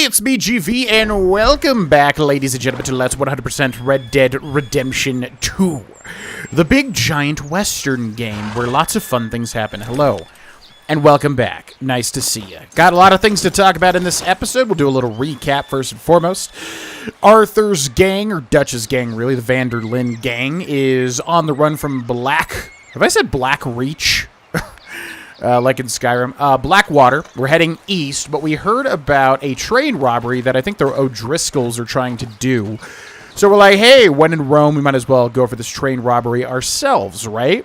Hey, it's me, GV, and welcome back, ladies and gentlemen, to Let's 100% Red Dead Redemption 2. The big, giant western game where lots of fun things happen. Hello, and welcome back. Nice to see you. Got a lot of things to talk about in this episode. We'll do a little recap first and foremost. Arthur's gang, or Dutch's gang, really, the Vanderlyn gang, is on the run from Black... Have I said Black Reach? Like in Skyrim. Blackwater. We're heading east, but we heard about a train robbery that I think the O'Driscolls are trying to do. So we're like, hey, when in Rome, we might as well go for this train robbery ourselves, right?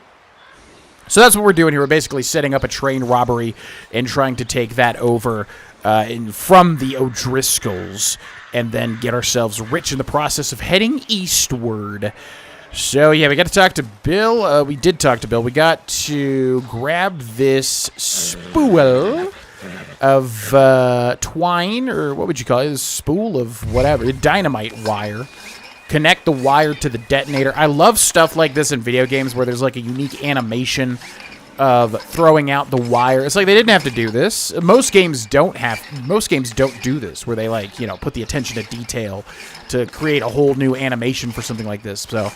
So that's what we're doing here. We're basically setting up a train robbery and trying to take that over from the O'Driscolls and then get ourselves rich in the process of heading eastward. So, yeah, we got to talk to Bill. We did talk to Bill. We got to grab this spool of twine, or what would you call it? A spool of whatever, dynamite wire. Connect the wire to the detonator. I love stuff like this in video games where there's like a unique animation of throwing out the wire. It's like they didn't have to do this. Most games don't do this, where they, like, you know, put the attention to detail to create a whole new animation for something like this. So,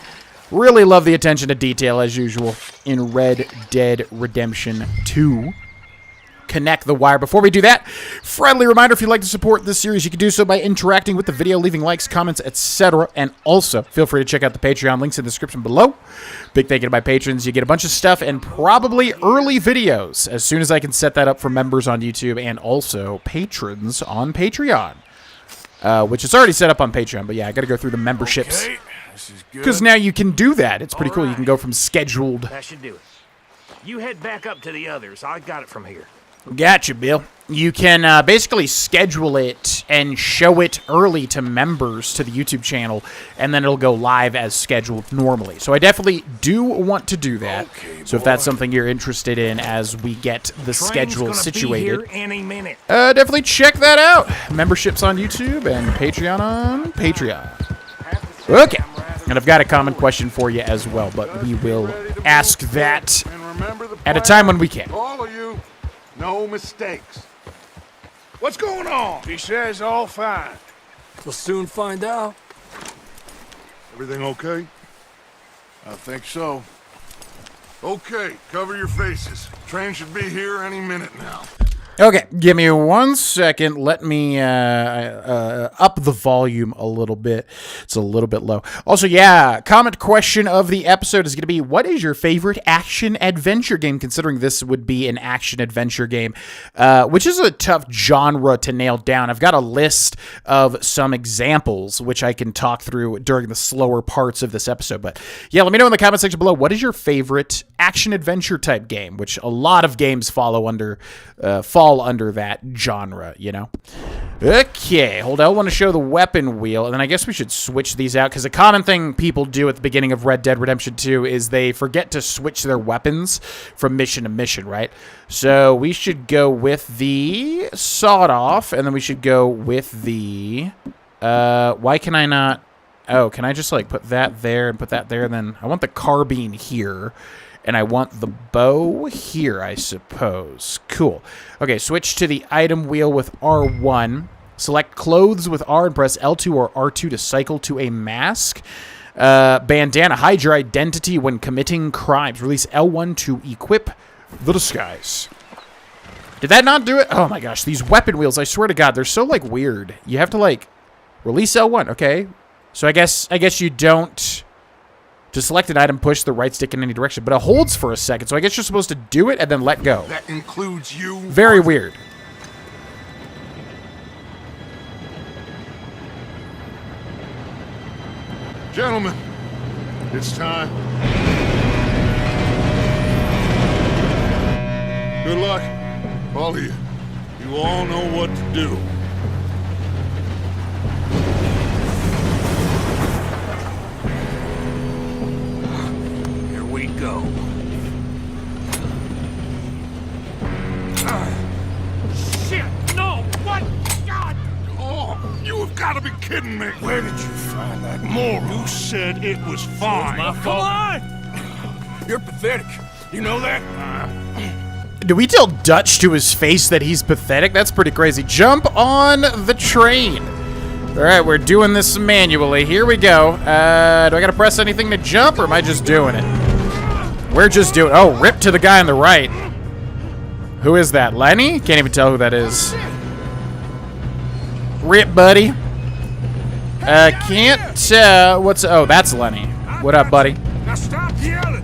really love the attention to detail, as usual, in Red Dead Redemption 2. Connect the wire. Before we do that, friendly reminder, if you'd like to support this series, you can do so by interacting with the video, leaving likes, comments, etc. And also, feel free to check out the Patreon links in the description below. Big thank you to my patrons. You get a bunch of stuff and probably early videos as soon as I can set that up for members on YouTube and also patrons on Patreon. Which is already set up on Patreon, but yeah, I got to go through the memberships. Okay, this is good. Because now you can do that. It's pretty cool. You can go from scheduled. That should do it. You head back up to the others. I got it from here. Gotcha, Bill. You can basically schedule it and show it early to members to the YouTube channel, and then it'll go live as scheduled normally. So I definitely do want to do that. Okay, so if that's something you're interested in as we get the schedule situated, be here any minute. definitely check that out. Memberships on YouTube and Patreon on Patreon. Okay. And I've got a common question for you as well, but we will ask that at a time when we can. All of you, no mistakes. What's going on? He says all fine. We'll soon find out. Everything okay? I think so. Okay, cover your faces. Train should be here any minute now. Okay, give me 1 second. Let me up the volume a little bit. It's a little bit low. Also, yeah, comment question of the episode is going to be, what is your favorite action-adventure game, considering this would be an action-adventure game, which is a tough genre to nail down. I've got a list of some examples, which I can talk through during the slower parts of this episode. But, yeah, let me know in the comment section below, what is your favorite action-adventure type game, which a lot of games fall under that genre, you know? Okay, hold on. I want to show the weapon wheel, and then I guess we should switch these out, because a common thing people do at the beginning of Red Dead Redemption 2 is they forget to switch their weapons from mission to mission, right? So we should go with the sawed-off, and then we should go with the... why can I not... Oh, can I just, like, put that there and put that there, and then I want the carbine here. And I want the bow here, I suppose. Cool. Okay, switch to the item wheel with R1. Select clothes with R and press L2 or R2 to cycle to a mask. Bandana. Hide your identity when committing crimes. Release L1 to equip the disguise. Did that not do it? Oh my gosh, these weapon wheels, I swear to God, they're so, like, weird. You have to, like, release L1. Okay. So I guess you don't... To select an item, push the right stick in any direction, but it holds for a second, so I guess you're supposed to do it and then let go. That includes you. Very weird. Gentlemen, it's time. Good luck, all of you. You all know what to do. We go. Shit! No! What? God! Oh, you have got to be kidding me. Where did you find that moron? You said it was fine. My fault. Come on! You're pathetic. You know that? Do we tell Dutch to his face that he's pathetic? That's pretty crazy. Jump on the train. All right, we're doing this manually. Here we go. Do I gotta press anything to jump, or am I just doing it? We're just doing. Oh, rip to the guy on the right. Who is that? Lenny? Can't even tell who that is. Rip, buddy. Can't tell. What's? Oh, that's Lenny. What up, buddy? Now stop yelling.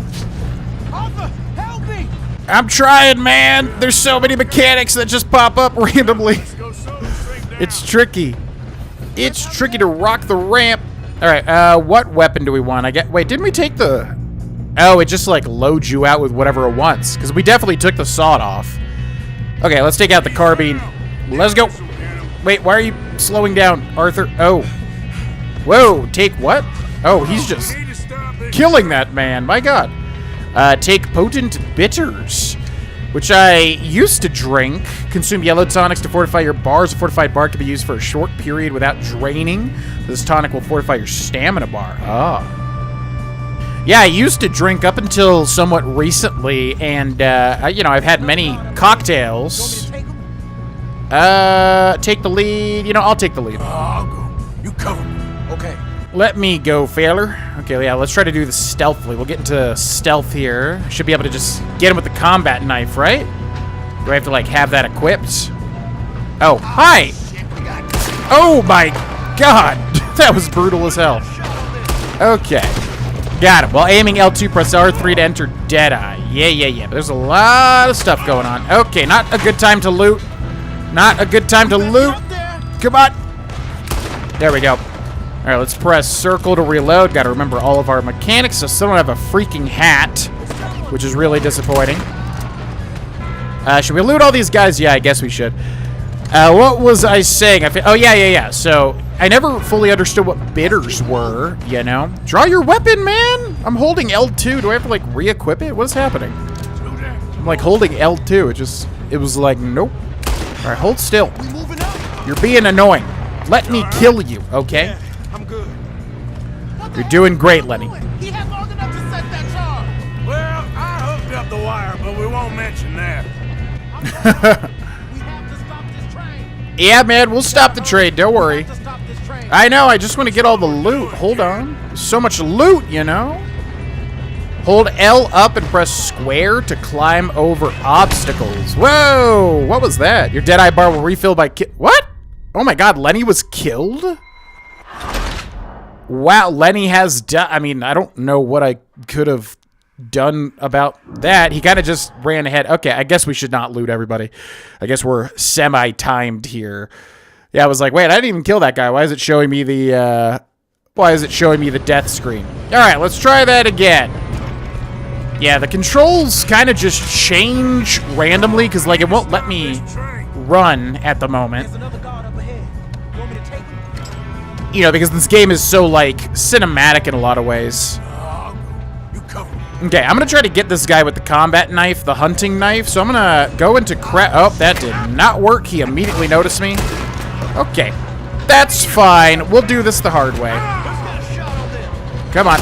Arthur, help me! I'm trying, man. There's so many mechanics that just pop up randomly. It's tricky. It's tricky to rock the ramp. All right, what weapon do we want? Wait, didn't we take the... Oh, it just, like, loads you out with whatever it wants. Because we definitely took the sawed off. Okay, let's take out the carbine. Let's go. Wait, why are you slowing down, Arthur? Oh. Whoa, take what? Oh, he's just killing that man. My God. Take potent bitters, which I used to drink. Consume yellow tonics to fortify your bars. A fortified bar can be used for a short period without draining. This tonic will fortify your stamina bar. Oh. Yeah, I used to drink up until somewhat recently, and, you know, I've had many cocktails. Take the lead. You know, I'll take the lead. I'll go. You cover me. Okay. Let me go, Failer. Okay, yeah, let's try to do this stealthily. We'll get into stealth here. Should be able to just get him with the combat knife, right? Do I have to, like, have that equipped? Oh, hi! Oh, my God! That was brutal as hell. Okay. Got him. While aiming L2, press R3 to enter Deadeye. Yeah. But there's a lot of stuff going on. Okay, not a good time to loot. Not a good time to loot. Come on. There we go. All right, let's press circle to reload. Got to remember all of our mechanics. I still don't have a freaking hat, which is really disappointing. Should we loot all these guys? Yeah, I guess we should. What was I saying? Oh, yeah. So I never fully understood what bitters were, you know? Draw your weapon, man! I'm holding L2. Do I have to, like, re-equip it? What's happening? I'm, like, holding L2. It was like, nope. All right, hold still. You're being annoying. Let me kill you, okay? I'm good. You're doing great, Lenny. He had long enough to set that charge. Well, I hooked up the wire, but we won't mention that. We have to stop this train. Yeah, man, we'll stop the train. Don't worry. We have to stop this train. I know, I just want to get all the loot. Hold on. There's so much loot, you know? Hold L up and press square to climb over obstacles. Whoa! What was that? Your Deadeye bar will refill by what? Oh my God, Lenny was killed? Wow, Lenny has I mean, I don't know what I could have done about that. He kind of just ran ahead. Okay, I guess we should not loot everybody. I guess we're semi-timed here. Yeah, I was like, wait, I didn't even kill that guy. Why is it showing me the death screen? All right, let's try that again. Yeah, the controls kind of just change randomly because, like, it won't let me run at the moment. There's another guard up ahead. You want me to take him? You know, because this game is so, like, cinematic in a lot of ways. You cover me. Okay, I'm gonna try to get this guy with the combat knife, the hunting knife. So I'm gonna go into Oh, that did not work. He immediately noticed me. Okay, that's fine. We'll do this the hard way. Come on.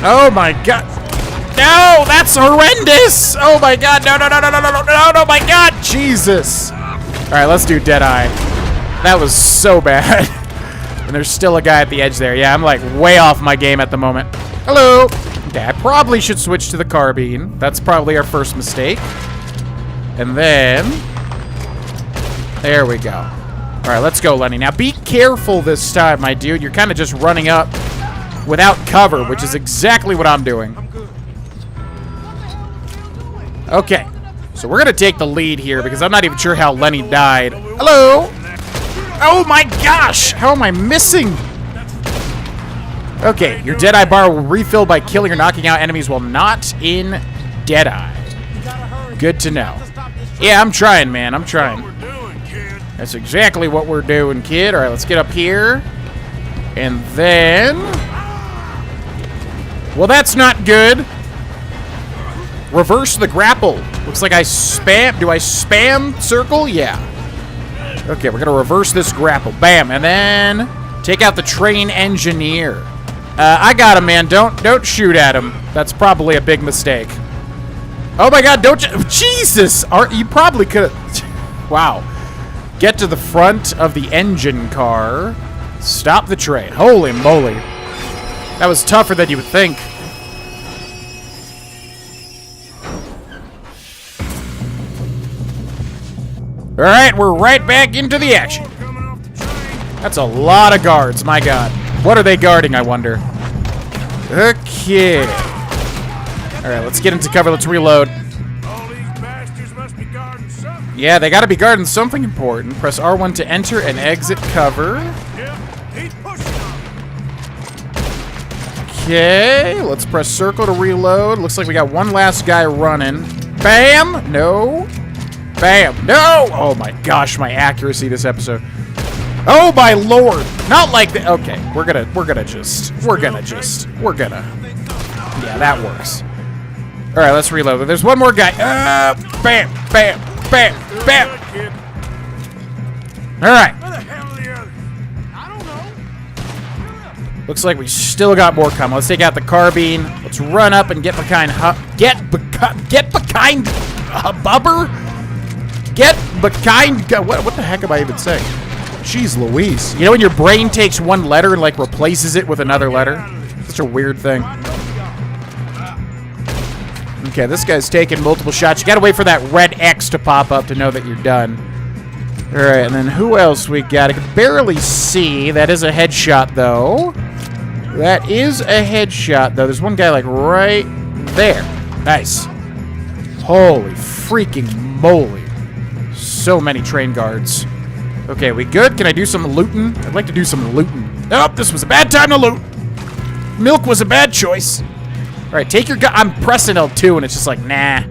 Oh my God. No, that's horrendous. Oh my God. No, my God. Jesus. All right, let's do Deadeye. That was so bad. And there's still a guy at the edge there. Yeah, I'm like way off my game at the moment. Hello. Okay, I probably should switch to the carbine. That's probably our first mistake. And then... there we go. All right, let's go, Lenny. Now, be careful this time, my dude. You're kind of just running up without cover, which is exactly what I'm doing. Okay, so we're going to take the lead here because I'm not even sure how Lenny died. Hello? Oh, my gosh. How am I missing? Okay, your Deadeye bar will refill by killing or knocking out enemies while not in Deadeye. Good to know. Yeah, I'm trying, man. I'm trying. That's exactly what we're doing, kid. All right, let's get up here. And then... well, that's not good. Reverse the grapple. Looks like I spam... do I spam circle? Yeah. Okay, we're going to reverse this grapple. Bam. And then take out the train engineer. I got him, man. Don't shoot at him. That's probably a big mistake. Oh my god, don't you... Jesus! You probably could have... Wow. Get to the front of the engine car. Stop the train. Holy moly. That was tougher than you would think. Alright, we're right back into the action. That's a lot of guards, my god. What are they guarding, I wonder? Okay. Alright, let's get into cover. Let's reload. All these bastards must be guarding something. Yeah, they gotta be guarding something important. Press R1 to enter and exit cover. Yep, keep pushing on. Okay, let's press circle to reload. Looks like we got one last guy running. Bam! No. Bam! No! Oh my gosh, my accuracy this episode. Oh my lord! Not like that. Okay, we're gonna. Yeah, that works. All right, let's reload. There's one more guy. Bam! Bam! Bam! Bam! All right. Where the hell are the others? I don't know. Looks like we still got more coming. Let's take out the carbine. Let's run up and get behind. Get behind. Bubber. Get behind. What the heck am I even saying? Jeez Louise. You know when your brain takes one letter and like replaces it with another letter? Such a weird thing. Okay, this guy's taking multiple shots. You gotta wait for that red X to pop up to know that you're done. Alright, and then who else we got? I can barely see. That is a headshot, though. That is a headshot, though. There's one guy, like, right there. Nice. Holy freaking moly. So many train guards. Okay, we good? Can I do some looting? I'd like to do some looting. Nope, this was a bad time to loot. Milk was a bad choice. All right, take your gun. I'm pressing L2, and it's just like, nah.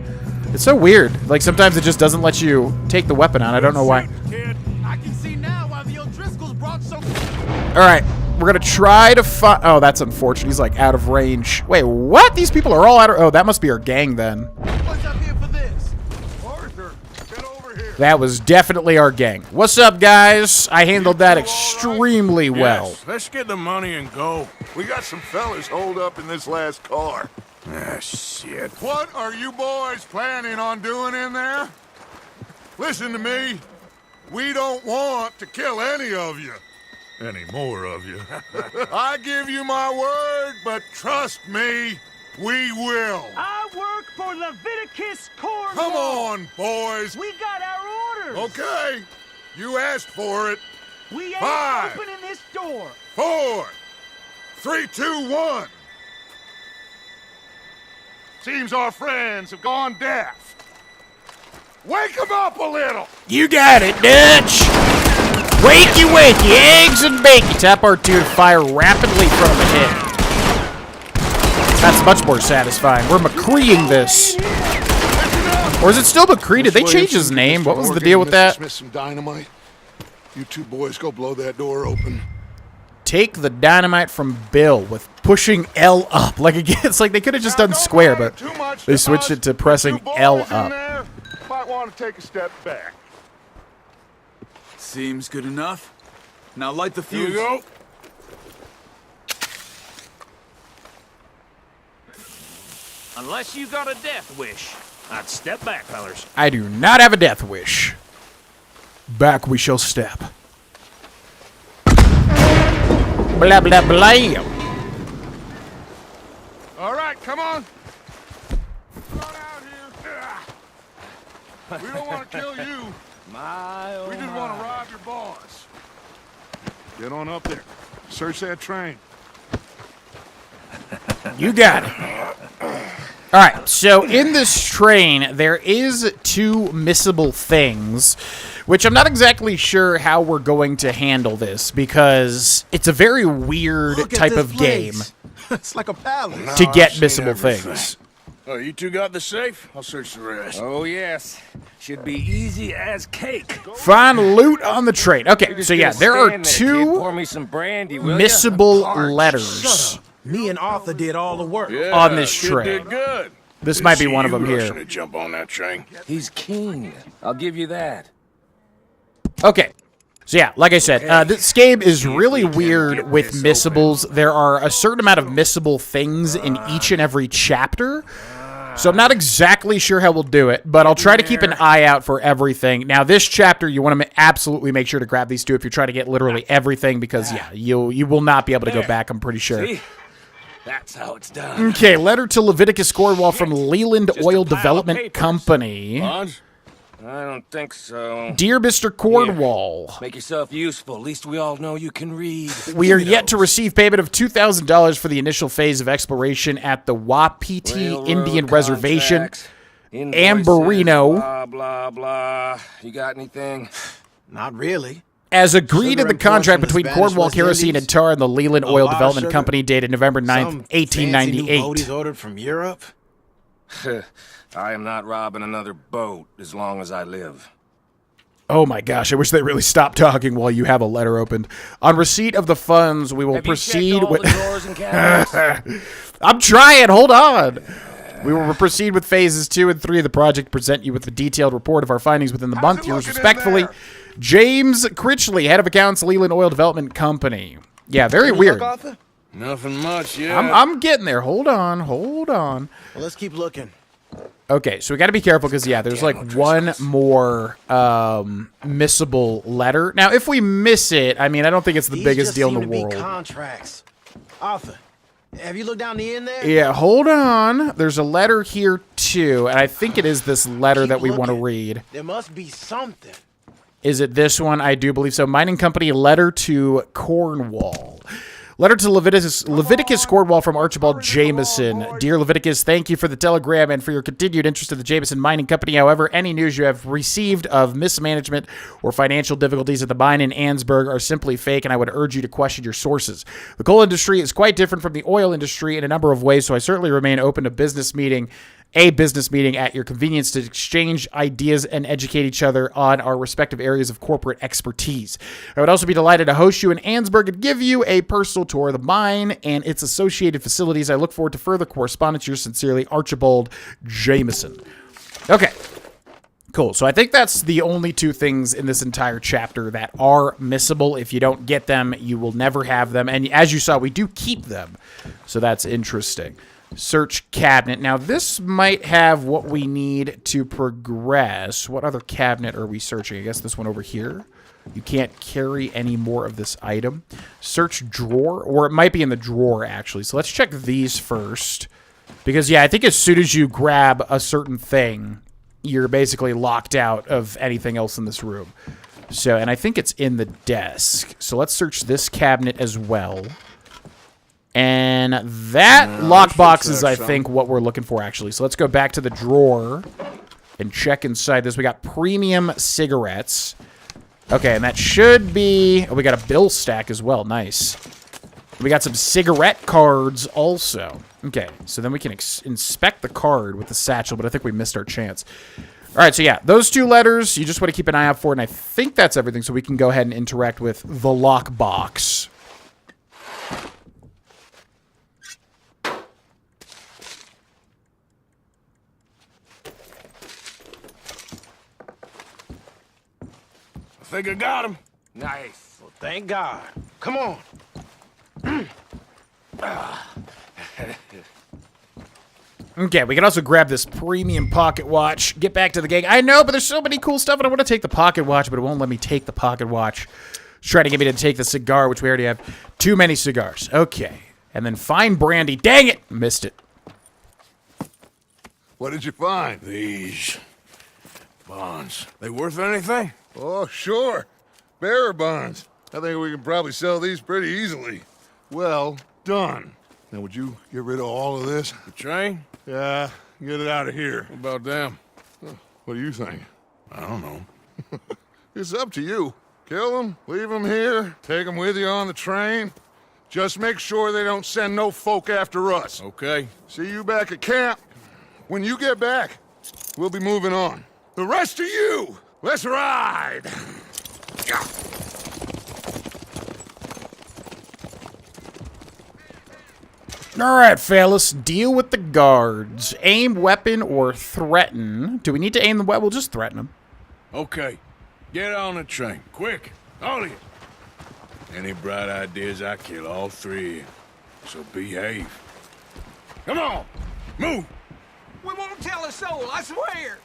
It's so weird. Like, sometimes it just doesn't let you take the weapon out. I don't know why. I can see now why the O'Driscolls brought so. All right, we're going to try to find... Oh, that's unfortunate. He's, like, out of range. Wait, what? These people are all out of... Oh, that must be our gang, then. What's up here for this? Arthur, get over here. That was definitely our gang. What's up, guys? I handled that extremely well. Yes, let's get the money and go. We got some fellas holed up in this last car. Ah, shit. What are you boys planning on doing in there? Listen to me. We don't want to kill any of you. Any more of you. I give you my word, but trust me, we will. I work for Leviticus Cornwall. Come on, boys. We got our orders. Okay, you asked for it. We ain't 5, opening this door. 4, 3, 2, 1. Seems our friends have gone deaf. Wake them up a little. You got it, Dutch. Wakey, wakey, eggs and bacon. Tap R2 to fire rapidly from ahead. That's much more satisfying. We're McCreeing this. Or is it still McCree? Did they change his name? What was the deal with that? Smith some dynamite. You two boys go blow that door open. Take the dynamite from Bill with pushing L up. Like again, it's like they could have just done square, but they switched it to pressing L up. Might want to take a step back. Seems good enough. Now light the Here fuse. you go. Unless you got a death wish, I'd step back, fellers. I do not have a death wish. Back we shall step. Blah, blah, blah. All right, come on. Come on out here. We don't want to kill you. We just want to rob your boss. Get on up there. Search that train. You got it. All right, so in this train, there is 2 missable things, which I'm not exactly sure how we're going to handle this, because it's a very weird type of game It's like a palace. to get missable things. Oh, you two got the safe? I'll search the rest. Oh, yes. Should be easy as cake. Find loot on the train. Okay, so yeah, there are 2 Pour me some brandy, will ya? missable letters Me and Arthur did all the work. on this Kid train. did good. This might be one of them You rushing here. to jump on that train. He's king. I'll give you that. Okay. So yeah, like I said, this game is really weird with missables. There are a certain amount of missable things in each and every chapter. So I'm not exactly sure how we'll do it, but I'll try to keep an eye out for everything. Now, this chapter, you want to absolutely make sure to grab these two if you're trying to get literally everything, because, yeah, you will not be able to go back, I'm pretty sure. See? That's how it's done. Okay, letter to Leviticus Cornwall from Leland Oil Development Company. Bonds? I don't think so. Dear Mr. Cornwall, Make yourself useful. At least we all know you can read. we are yet to receive payment of $2,000 for the initial phase of exploration at the Wapiti Railroad Indian Reservation. contracts, invoices, Amberino. Blah, blah, blah. You got anything? Not really. As agreed in the Sugar contract imports from the between Spanish Cornwall West Kerosene Indies? and Tar and the Leland A Oil lot of Development sugar? Company dated November 9th, Some fancy new 1898. boat ordered from Europe? I am not robbing another boat as long as I live. Oh my gosh, I wish they really stopped talking while you have a letter opened. On receipt of the funds, we will Have proceed you checked all with... the drawers and cabinets? I'm trying, hold on. We will proceed with phases 2 and 3 of the project, present you with a detailed report of our findings within the month. it Yours looking in respectfully, there? James Critchley, Head of Accounts, Leland Oil Development Company. Yeah, very weird. Nothing much, yeah. I'm getting there. Hold on. Well, let's keep looking. Okay, so we got to be careful because, yeah, there's like one more missable letter. Now, if we miss it, I mean, I don't think it's the These biggest just deal in seem the to be world. contracts. Arthur, have you looked down the end there? Yeah, hold on. There's a letter here, too, and I think it is this letter Keep that we want to looking. read. There must be something. Is it this one? I do believe so. Mining Company letter to Cornwall. Letter to Leviticus Cornwall from Archibald Jameson. Dear Leviticus, thank you for the telegram and for your continued interest in the Jameson Mining Company. However, any news you have received of mismanagement or financial difficulties at the mine in Ansburg are simply fake, and I would urge you to question your sources. The coal industry is quite different from the oil industry in a number of ways, so I certainly remain open to a business meeting at your convenience to exchange ideas and educate each other on our respective areas of corporate expertise. I would also be delighted to host you in Ansburg and give you a personal tour of the mine and its associated facilities. I look forward to further correspondence. Yours sincerely, Archibald Jameson. Okay. Cool. So I think that's the only two things in this entire chapter that are missable. If you don't get them, you will never have them. And as you saw, we do keep them. So that's interesting. Search cabinet. Now, this might have what we need to progress. What other cabinet are we searching? I guess this one over here. You can't carry any more of this item. Search drawer, or it might be in the drawer, actually. So let's check these first. Because, yeah, I think as soon as you grab a certain thing, you're basically locked out of anything else in this room. So, and I think it's in the desk. So let's search this cabinet as well. And that lockbox is, I think, what we're looking for, actually. So let's go back to the drawer and check inside this. We got premium cigarettes. Okay, and that should be... Oh, we got a bill stack as well. Nice. We got some cigarette cards also. Okay, so then we can inspect the card with the satchel, but I think we missed our chance. All right, so yeah, those two letters, you just want to keep an eye out for, and I think that's everything, so we can go ahead and interact with the lockbox. I think I got him. Nice. Well, thank God. Come on. Okay, we can also grab this premium pocket watch. Get back to the gang. I know, but there's so many cool stuff, and I want to take the pocket watch, but it won't let me take the pocket watch. It's trying to get me to take the cigar, which we already have. Too many cigars. Okay. And then find brandy. Dang it! Missed it. What did you find? These bonds. They worth anything? Oh, sure. Bearer bonds. I think we can probably sell these pretty easily. Well done. Now, would you get rid of all of this? The train? Yeah, get it out of here. What about them? What do you think? I don't know. It's up to you. Kill them, leave them here, take them with you on the train. Just make sure they don't send no folk after us. Okay. See you back at camp. When you get back, we'll be moving on. The rest of you, let's ride! All right, fellas, deal with the guards. Aim, weapon, or threaten. Do we need to aim the weapon? We'll just threaten them. Okay. Get on the train. Quick. All of you. Any bright ideas, I kill all three of you. So behave. Come on. Move. We won't tell a soul, I swear.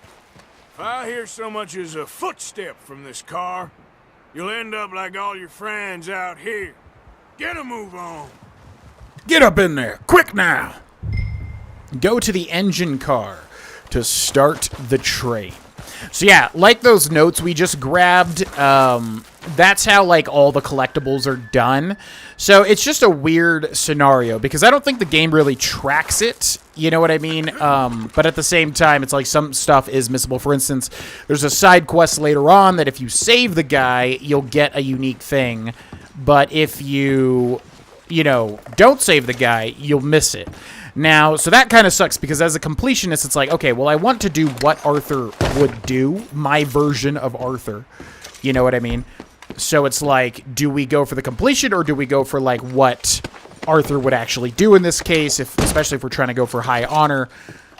If I hear so much as a footstep from this car, you'll end up like all your friends out here. Get a move on. Get up in there, quick now. Go to the engine car to start the train. So yeah, like those notes we just grabbed, that's how like all the collectibles are done. So it's just a weird scenario because I don't think the game really tracks it. You know what I mean? But at the same time, it's like some stuff is missable. For instance, there's a side quest later on that if you save the guy, you'll get a unique thing. But if you don't save the guy, you'll miss it. Now, so that kind of sucks because as a completionist, it's like, okay, well, I want to do what Arthur would do, my version of Arthur. You know what I mean? So it's like, do we go for the completion or do we go for like what Arthur would actually do in this case, especially if we're trying to go for high honor?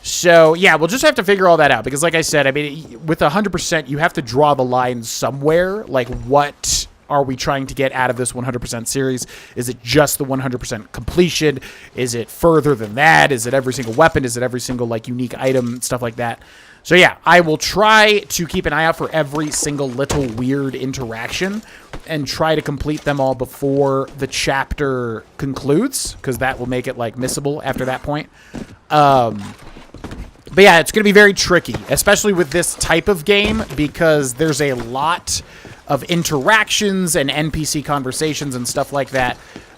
So yeah, we'll just have to figure all that out because like I said, I mean, with 100%, you have to draw the line somewhere. Like what are we trying to get out of this 100% series? Is it just the 100% completion? Is it further than that? Is it every single weapon? Is it every single like unique item? Stuff like that. So yeah, I will try to keep an eye out for every single little weird interaction and try to complete them all before the chapter concludes because that will make it like missable after that point. But yeah, it's going to be very tricky, especially with this type of game because there's a lot of interactions and NPC conversations and stuff like that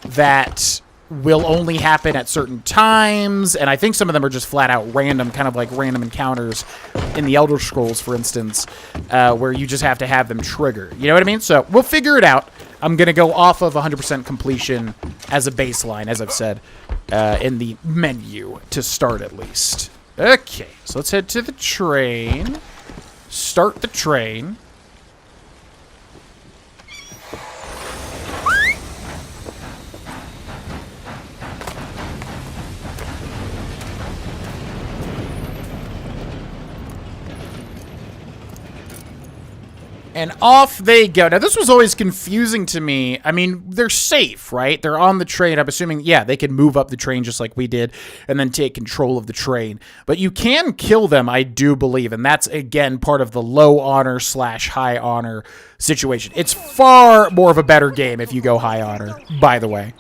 that will only happen at certain times, and I think some of them are just flat out random, kind of like random encounters in the Elder Scrolls, for instance, where you just have to have them trigger. You know what I mean? So we'll figure it out. I'm going to go off of 100% completion as a baseline, as I've said, in the menu to start at least. Okay, so let's head to the train. Start the train. And off they go. Now, this was always confusing to me. I mean, they're safe, right? They're on the train. I'm assuming, yeah, they can move up the train just like we did and then take control of the train. But you can kill them, I do believe. And that's, again, part of the low honor / high honor situation. It's far more of a better game if you go high honor, by the way.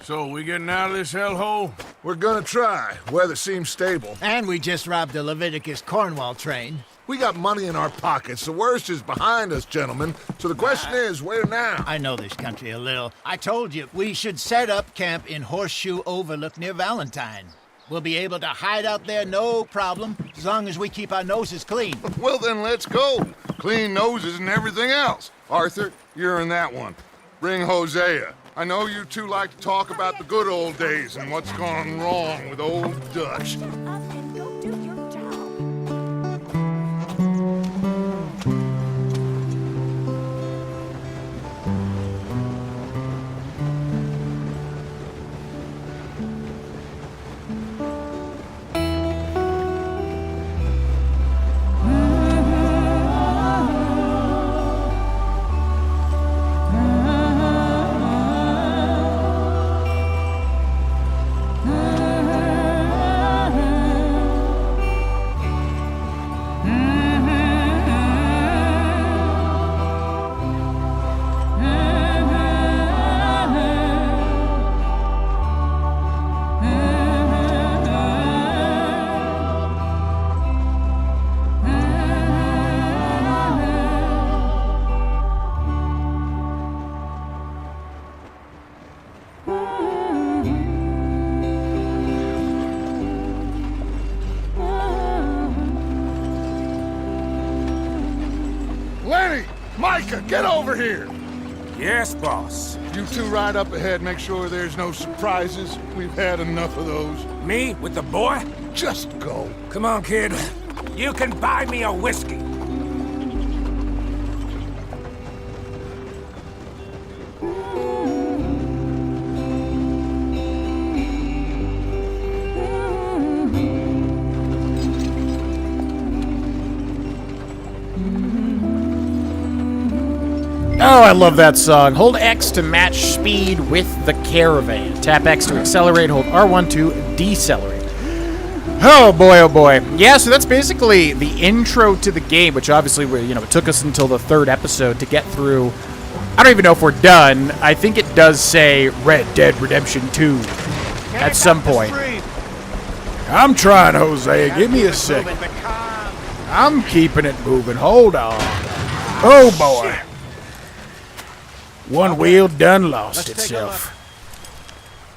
So, we getting out of this hellhole? We're gonna try. Weather seems stable. And we just robbed the Leviticus Cornwall train. We got money in our pockets. The worst is behind us, gentlemen. So the question is, where now? I know this country a little. I told you, we should set up camp in Horseshoe Overlook near Valentine. We'll be able to hide out there no problem, as long as we keep our noses clean. Well, then let's go. Clean noses and everything else. Arthur, you're in that one. Bring Hosea. I know you two like to talk about the good old days and what's gone wrong with old Dutch. Micah, get over here! Yes, boss. You two ride up ahead, make sure there's no surprises. We've had enough of those. Me with the boy? Just go. Come on, kid. You can buy me a whiskey. Oh, I love that song. Hold X to match speed with the caravan. Tap X to accelerate. Hold R1 to decelerate. Oh boy, oh boy. Yeah, so that's basically the intro to the game, which obviously, it took us until the 3rd episode to get through. I don't even know if we're done. I think it does say Red Dead Redemption 2 at some point. I'm trying, Jose. Give me a second. I'm keeping it moving. Hold on. Oh boy. One wheel done lost itself.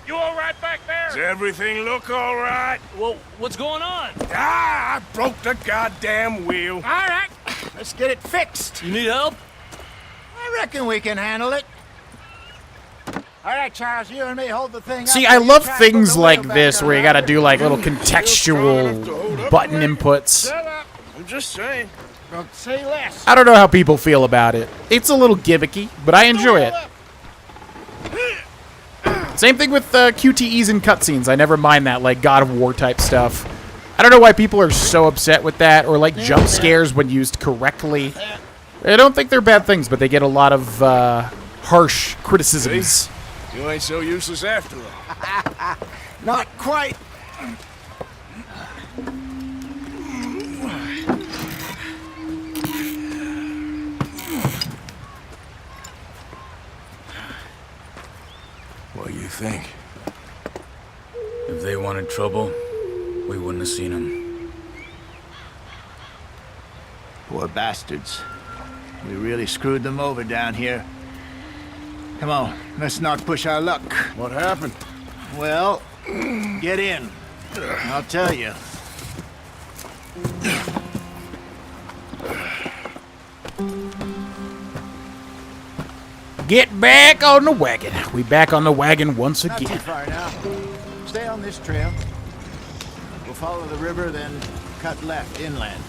You all right back there? Does everything look all right? Well, what's going on? I broke the goddamn wheel. All right, let's get it fixed. You need help? I reckon we can handle it. All right, Charles, you and me hold the thing See, up I while you love try to put things the like wheel back this on. where you gotta do like little contextual button inputs. Shut up. I'm just saying. Don't say less. I don't know how people feel about it. It's a little gimmicky, but I enjoy it. Same thing with QTEs and cutscenes. I never mind that, like God of War type stuff. I don't know why people are so upset with that, or like jump scares when used correctly. I don't think they're bad things, but they get a lot of harsh criticisms. You ain't so useless after all. Not quite. What do you think? If they wanted trouble, we wouldn't have seen them. Poor bastards. We really screwed them over down here. Come on, let's not push our luck. What happened? Well, get in. I'll tell you. Get back on the wagon. We back on the wagon once Not too again. far now. Stay on this trail. We'll follow the river, then cut left inland.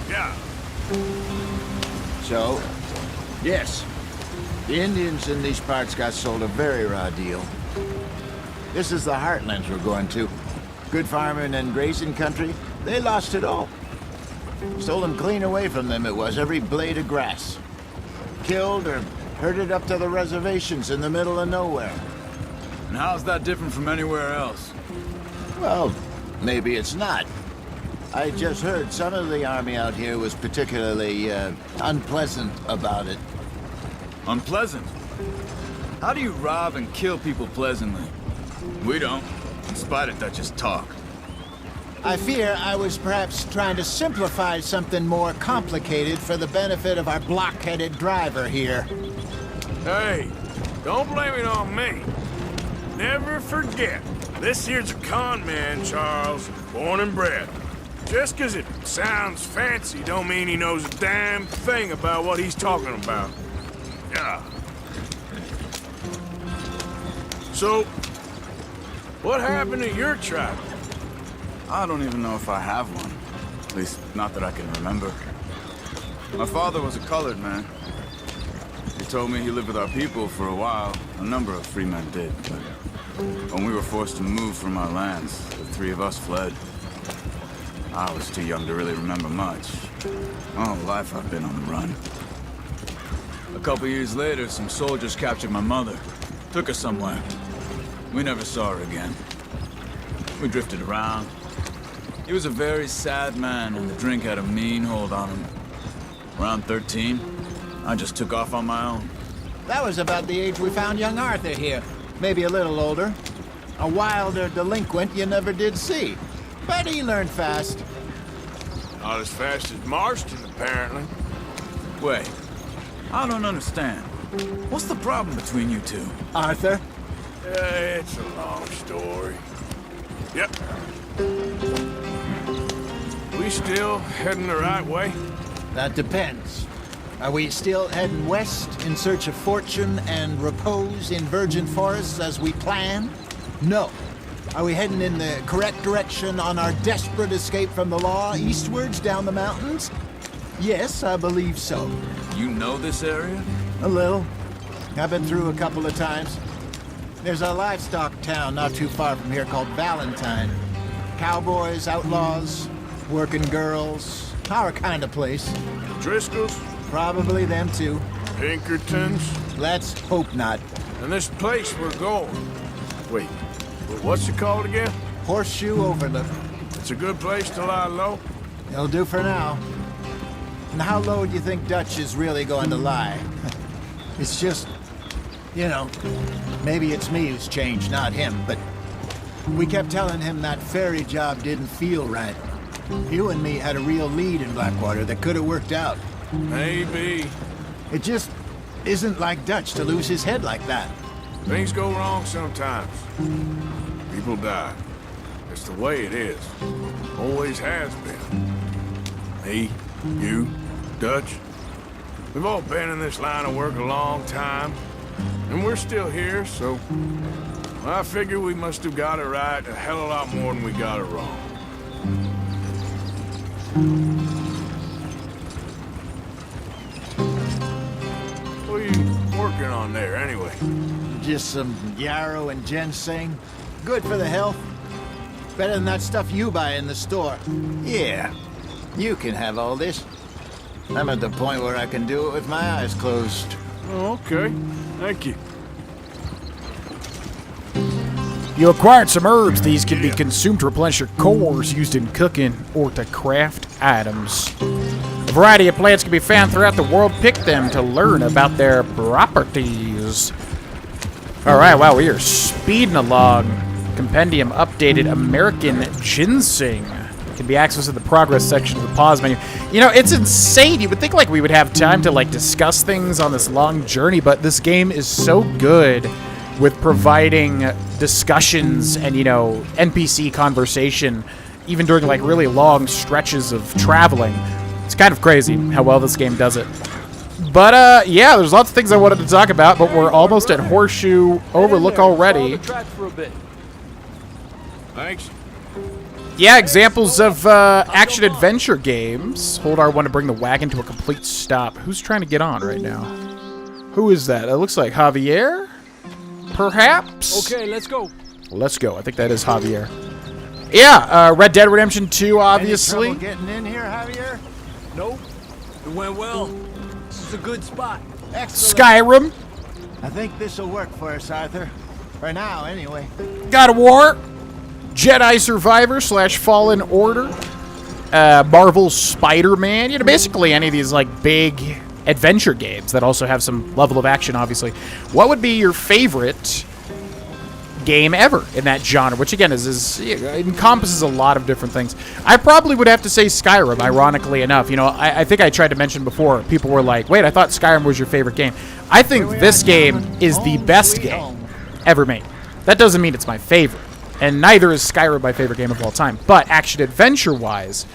Yeah. So, yes, the Indians in these parts got sold a very raw deal. This is the heartlands we're going to. Good farming and grazing country, they lost it all. Stolen clean away from them it was, every blade of grass. Killed or herded up to the reservations in the middle of nowhere. And how's that different from anywhere else? Well, maybe it's not. I just heard some of the army out here was particularly unpleasant about it. Unpleasant? How do you rob and kill people pleasantly? We don't, in spite of Dutch's talk. I fear I was perhaps trying to simplify something more complicated for the benefit of our block-headed driver here. Hey, don't blame it on me. Never forget, this here's a con man, Charles, born and bred. Just 'cause it sounds fancy don't mean he knows a damn thing about what he's talking about. Yeah. So, what happened to your tribe? I don't even know if I have one. At least, not that I can remember. My father was a colored man. He told me he lived with our people for a while. A number of free men did, but when we were forced to move from our lands, the 3 of us fled. I was too young to really remember much. My whole life I've been on the run. A couple years later, some soldiers captured my mother. Took her somewhere. We never saw her again. We drifted around. He was a very sad man, and the drink had a mean hold on him. Around 13, I just took off on my own. That was about the age we found young Arthur here. Maybe a little older. A wilder delinquent you never did see. But he learned fast. Not as fast as Marston, apparently. Wait, I don't understand. What's the problem between you two? Arthur? It's a long story. Yep. We still heading the right way? That depends. Are we still heading west in search of fortune and repose in virgin forests as we planned? No. Are we heading in the correct direction on our desperate escape from the law eastwards down the mountains? Yes, I believe so. You know this area? A little. I've been through a couple of times. There's a livestock town not too far from here called Valentine. Cowboys, outlaws, working girls, our kind of place. Driscoll's? Probably them too. Pinkertons? Let's hope not. And this place we're going. Wait, what's it called again? Horseshoe Overlook. It's a good place to lie low? It'll do for now. And how low do you think Dutch is really going to lie? It's just, you know, maybe it's me who's changed, not him, but we kept telling him that ferry job didn't feel right. You and me had a real lead in Blackwater that could have worked out. Maybe. It just isn't like Dutch to lose his head like that. Things go wrong sometimes. People die. It's the way it is. Always has been. Me, you, Dutch. We've all been in this line of work a long time. And we're still here, so... I figure we must have got it right a hell of a lot more than we got it wrong. What are you working on there, anyway? Just some yarrow and ginseng. Good for the health. Better than that stuff you buy in the store. Yeah, you can have all this. I'm at the point where I can do it with my eyes closed. Oh, okay. Thank you. You acquired some herbs. These can be consumed to replenish your cores, used in cooking or to craft items. A variety of plants can be found throughout the world. Pick them to learn about their properties. Alright, wow, we are speeding along. Compendium updated American ginseng. Can be accessed in the progress section of the pause menu. You know, it's insane. You would think like we would have time to like discuss things on this long journey, but this game is so good with providing discussions and, you know, NPC conversation, even during like really long stretches of traveling. It's kind of crazy how well this game does it. But, yeah, there's lots of things I wanted to talk about, but we're almost at Horseshoe Overlook already. Thanks. Yeah, examples of action-adventure games. Hold R1 to bring the wagon to a complete stop. Who's trying to get on right now? Who is that? It looks like Javier? Perhaps? Okay, let's go. Let's go. I think that is Javier. Yeah, Red Dead Redemption 2, obviously. Any trouble getting in here, Javier? Nope. It went well. This is a good spot. Excellent. Skyrim. I think this'll work for us, Arthur. For now, anyway. God of War. Jedi Survivor / Fallen Order. Marvel's Spider-Man. You know, basically any of these, like, big adventure games that also have some level of action, obviously. What would be your favorite game ever in that genre? Which, again, encompasses a lot of different things. I probably would have to say Skyrim, ironically enough. You know, I think I tried to mention before, people were like, wait, I thought Skyrim was your favorite game. I think this game is the best game ever made. That doesn't mean it's my favorite. And neither is Skyrim my favorite game of all time. But action-adventure-wise,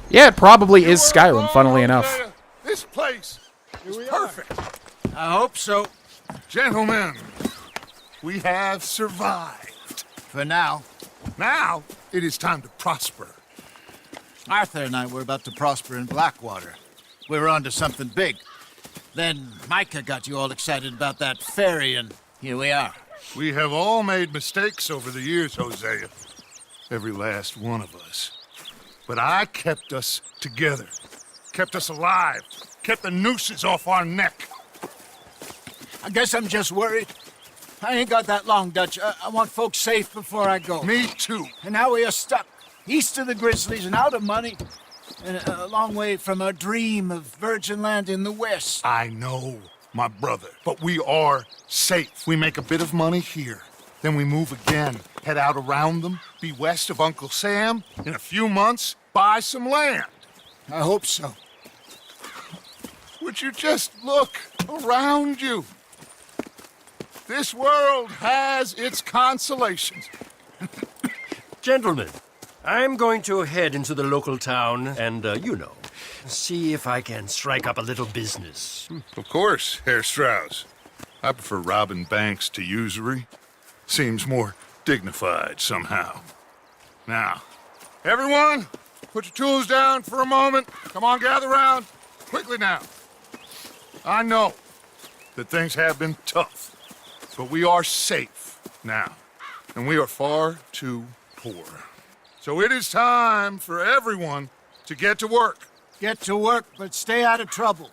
yeah, it probably is Skyrim, funnily enough. This place is perfect. I hope so. Gentlemen, we have survived. For now. Now, it is time to prosper. Arthur and I were about to prosper in Blackwater. We were onto something big. Then Micah got you all excited about that ferry, and here we are. We have all made mistakes over the years, Hosea. Every last one of us. But I kept us together. Kept us alive. Kept the nooses off our neck. I guess I'm just worried. I ain't got that long, Dutch. I want folks safe before I go. Me too. And now we are stuck east of the Grizzlies and out of money. And a long way from our dream of virgin land in the west. I know, my brother. But we are safe. We make a bit of money here. Then we move again. Head out around them. Be west of Uncle Sam. In a few months, buy some land. I hope so. Would you just look around you? This world has its consolations. Gentlemen, I'm going to head into the local town and, you know, see if I can strike up a little business. Of course, Herr Strauss. I prefer robbing banks to usury. Seems more dignified somehow. Now, everyone, put your tools down for a moment. Come on, gather round. Quickly now. I know that things have been tough, but we are safe now, and we are far too poor. So it is time for everyone to get to work. Get to work, but stay out of trouble.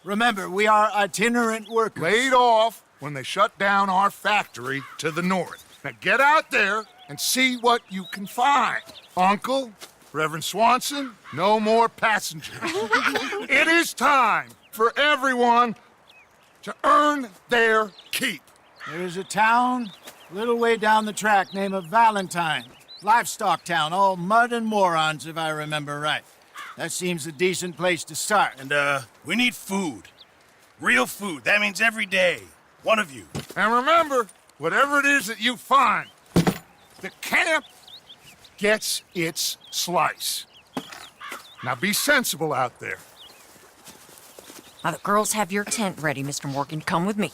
Remember, we are itinerant workers. Laid off when they shut down our factory to the north. Now get out there and see what you can find. Uncle, Reverend Swanson, no more passengers. It is time for everyone to earn their keep. There is a town a little way down the track named Valentine. Livestock town, all mud and morons, if I remember right. That seems a decent place to start. And, we need food. Real food. That means every day. One of you. And remember, whatever it is that you find, the camp gets its slice. Now be sensible out there. Now, the girls have your tent ready, Mr. Morgan. Come with me.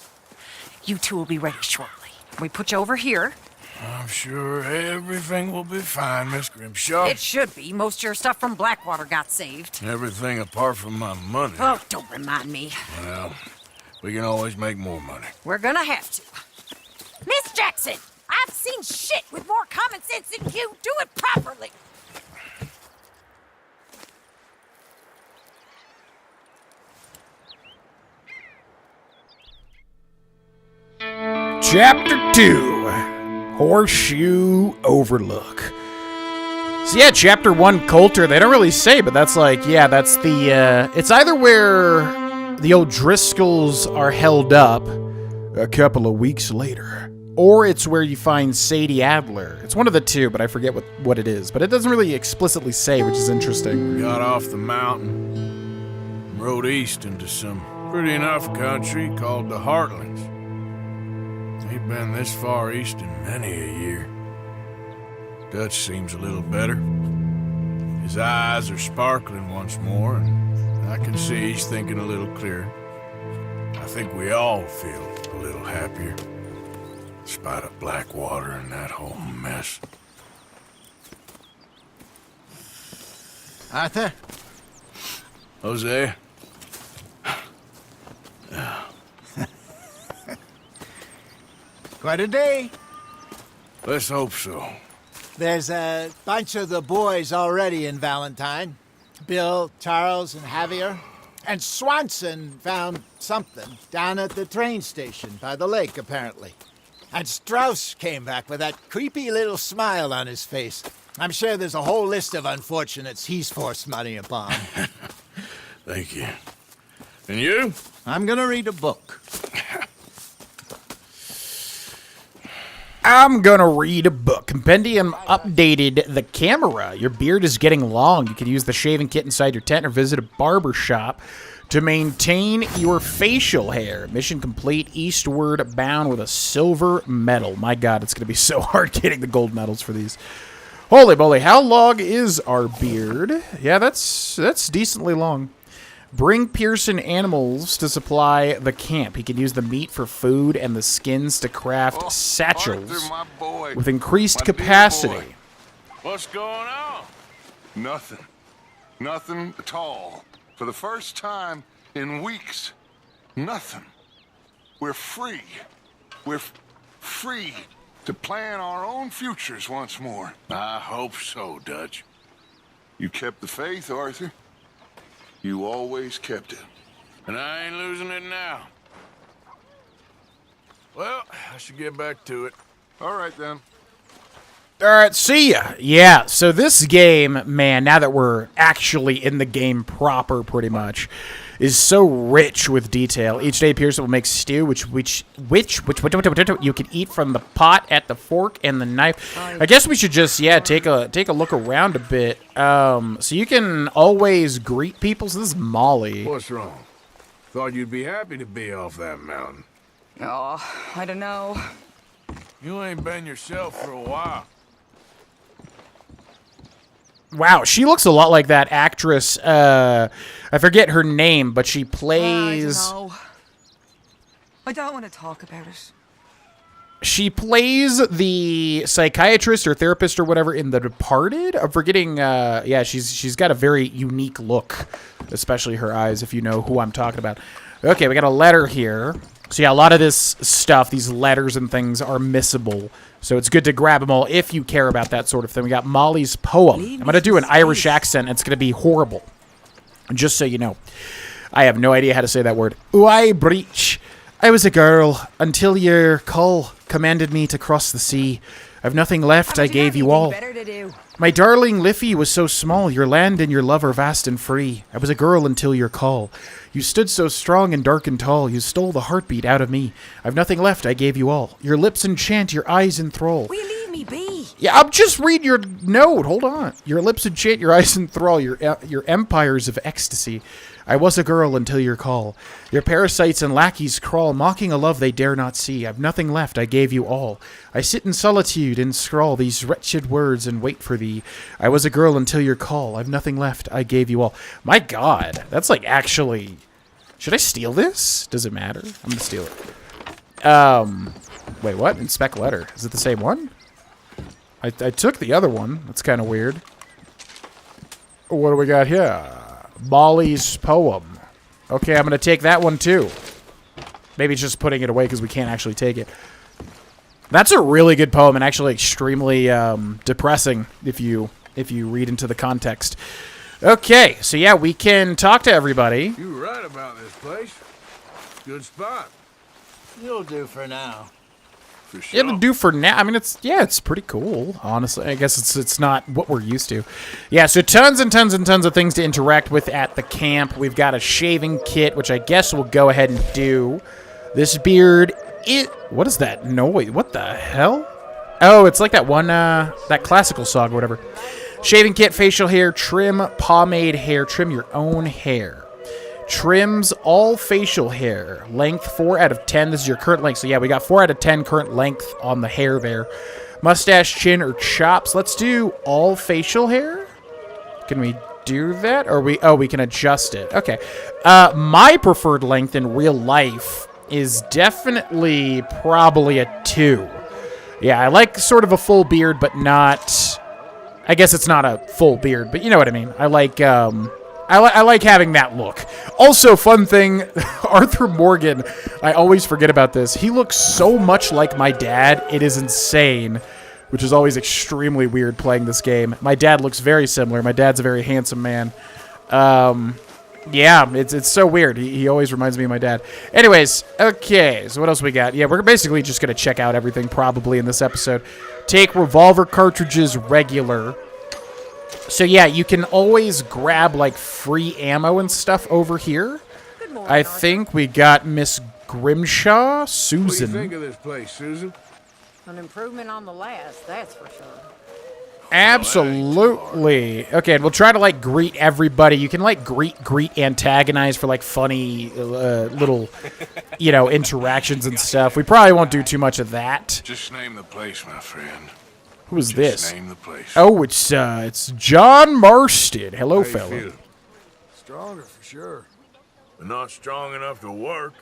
You two will be ready shortly. We put you over here. I'm sure everything will be fine, Miss Grimshaw. It should be. Most of your stuff from Blackwater got saved. Everything apart from my money. Oh, don't remind me. Well, we can always make more money. We're gonna have to. Miss Jackson, I've seen shit with more common sense than you. Do it properly. Chapter 2, Horseshoe Overlook. So yeah, Chapter 1, Coulter, they don't really say, but that's like, yeah, that's the, it's either where the O'Driscolls are held up a couple of weeks later, or it's where you find Sadie Adler. It's one of the two, but I forget what it is. But it doesn't really explicitly say, which is interesting. We got off the mountain, rode east into some pretty enough country called the Heartlands. Ain't been this far east in many a year. Dutch seems a little better. His eyes are sparkling once more, and I can see he's thinking a little clearer. I think we all feel a little happier, in spite of Blackwater and that whole mess. Arthur? Hosea? Quite a day. Let's hope so. There's a bunch of the boys already in Valentine. Bill, Charles, and Javier. And Swanson found something down at the train station by the lake, apparently. And Strauss came back with that creepy little smile on his face. I'm sure there's a whole list of unfortunates he's forced money upon. Thank you. And you? I'm gonna read a book. I'm gonna read a book. Compendium updated the camera. Your beard is getting long. You could use the shaving kit inside your tent or visit a barber shop to maintain your facial hair. Mission complete. Eastward bound with a silver medal. My God, it's gonna be so hard getting the gold medals for these. Holy moly, how long is our beard? Yeah, that's decently long. Bring Pearson animals to supply the camp. He can use the meat for food and the skins to craft satchels Arthur, my boy. with increased My dear capacity. boy. What's going on? Nothing. Nothing at all. For the first time in weeks, nothing. We're free. We're free to plan our own futures once more. I hope so, Dutch. You kept the faith, Arthur. You always kept it. And I ain't losing it now. Well, I should get back to it. All right, then. All right, see ya. Yeah, so this game, man, now that we're actually in the game proper, pretty much, is so rich with detail. Each day, Pearson will make stew, which you can eat from the pot at the fork and the knife. I guess we should just, yeah, take a look around a bit. So you can always greet people. So this is Molly. What's wrong? Thought you'd be happy to be off that mountain. Oh, I don't know. You ain't been yourself for a while. Wow, she looks a lot like that actress. I forget her name, but she plays. I don't know. I don't want to talk about it. She plays the psychiatrist or therapist or whatever in The Departed. I'm forgetting. Yeah, she's got a very unique look, especially her eyes. If you know who I'm talking about. Okay, we got a letter here. So yeah, a lot of this stuff, these letters and things, are missable. So it's good to grab them all if you care about that sort of thing. We got Molly's poem. I'm going to do an Irish accent. It's going to be horrible, just so you know. I have no idea how to say that word. Uai breach. I was a girl until your call commanded me to cross the sea. I've nothing left, I gave you all. My darling Liffey was so small, your land and your love are vast and free. I was a girl until your call. You stood so strong and dark and tall, you stole the heartbeat out of me. I've nothing left, I gave you all. Your lips enchant, your eyes enthrall. Will you leave me be? Yeah, I'm just reading your note, hold on. Your lips enchant, your eyes enthrall, your empires of ecstasy. I was a girl until your call. Your parasites and lackeys crawl, mocking a love they dare not see. I've nothing left, I gave you all. I sit in solitude and scrawl these wretched words and wait for thee. I was a girl until your call. I've nothing left, I gave you all. My God, that's like actually... Should I steal this? Does it matter? I'm gonna steal it. Wait, what? Inspect letter. Is it the same one? I took the other one. That's kind of weird. What do we got here? Molly's poem. Okay, I'm going to take that one too. Maybe it's just putting it away because we can't actually take it. That's a really good poem and actually extremely depressing if you read into the context. Okay, so yeah, we can talk to everybody. You were right about this place. Good spot. You'll do for now. For sure. It'll do for now. I mean, it's pretty cool, honestly. I guess it's not what we're used to. Yeah, so tons and tons and tons of things to interact with at the camp. We've got a shaving kit, which I guess we'll go ahead and do. This beard, what is that noise? What the hell? Oh, it's like that one, that classical song or whatever. Shaving kit, facial hair, trim, pomade hair, trim your own hair. Trims all facial hair. Length 4 out of 10. This is your current length. So yeah, we got 4 out of 10 current length on the hair there. Mustache, chin, or chops. Let's do all facial hair. Can we do that? Or we can adjust it. Okay. My preferred length in real life is definitely probably a 2. Yeah, I like sort of a full beard, but not... I guess it's not a full beard, but you know what I mean. I like... I like having that look. Also, fun thing, Arthur Morgan, I always forget about this. He looks so much like my dad, it is insane, which is always extremely weird playing this game. My dad looks very similar. My dad's a very handsome man. Yeah, it's so weird. He always reminds me of my dad. Anyways, okay, so what else we got? Yeah, we're basically just going to check out everything probably in this episode. Take revolver cartridges regular. So yeah, you can always grab like free ammo and stuff over here. Good morning, I think we got Miss Grimshaw, Susan. What do you think of this place, Susan? An improvement on the last, that's for sure. Absolutely. Okay, and we'll try to like greet everybody. You can like greet, antagonize for like funny little, interactions and stuff. We probably won't do too much of that. Just name the place, my friend. Who is this? Name the place. Oh, it's John Marston. Hello, fella. Stronger for sure, but not strong enough to work.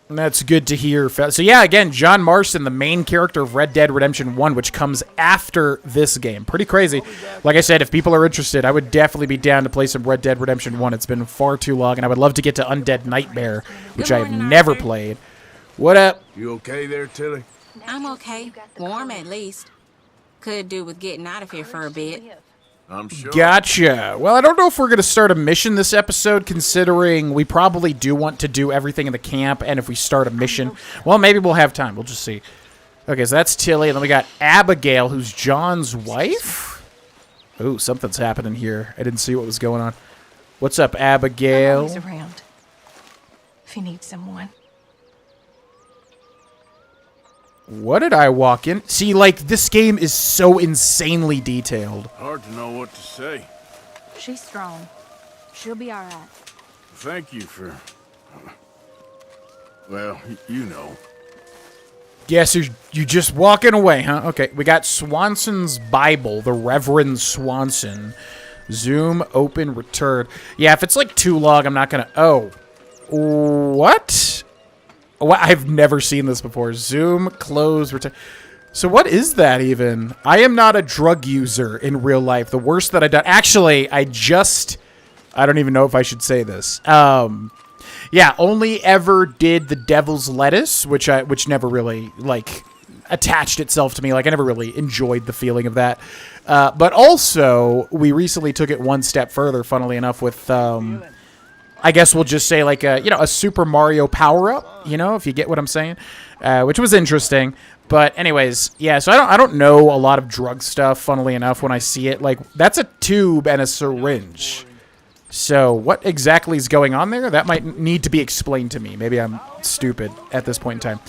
That's good to hear. So yeah, again, John Marston, the main character of Red Dead Redemption 1, which comes after this game. Pretty crazy. Like I said, if people are interested, I would definitely be down to play some Red Dead Redemption 1. It's been far too long, and I would love to get to Undead Nightmare, which I have never played. What up? You okay there, Tilly? I'm okay. Warm, at least. Could do with getting out of here for a bit. I'm sure. Gotcha. Well, I don't know if we're going to start a mission this episode, considering we probably do want to do everything in the camp, and if we start a mission, well, maybe we'll have time. We'll just see. Okay, so that's Tilly, and then we got Abigail, who's John's wife. Ooh, something's happening here. I didn't see what was going on. What's up, Abigail? I'm always around. If you need someone. What did I walk in? See, like, this game is so insanely detailed. Hard to know what to say. She's strong. She'll be all right. Thank you for... Well, you know. Yes, you're just walking away, huh? Okay, we got Swanson's Bible, the Reverend Swanson. Zoom, open, return. Yeah, if it's, like, too long, I'm not gonna... Oh. What? Oh, I've never seen this before. Zoom, close, return. So what is that even? I am not a drug user in real life. The worst that I've done... Actually, I don't even know if I should say this. Yeah, only ever did the Devil's Lettuce, which never really, like, attached itself to me. Like, I never really enjoyed the feeling of that. But also, we recently took it one step further, funnily enough, with... I guess we'll just say like a, you know, a Super Mario power-up, you know, if you get what I'm saying, which was interesting. But anyways, yeah, so I don't know a lot of drug stuff, funnily enough, when I see it. Like, that's a tube and a syringe. So what exactly is going on there? That might need to be explained to me. Maybe I'm stupid at this point in time.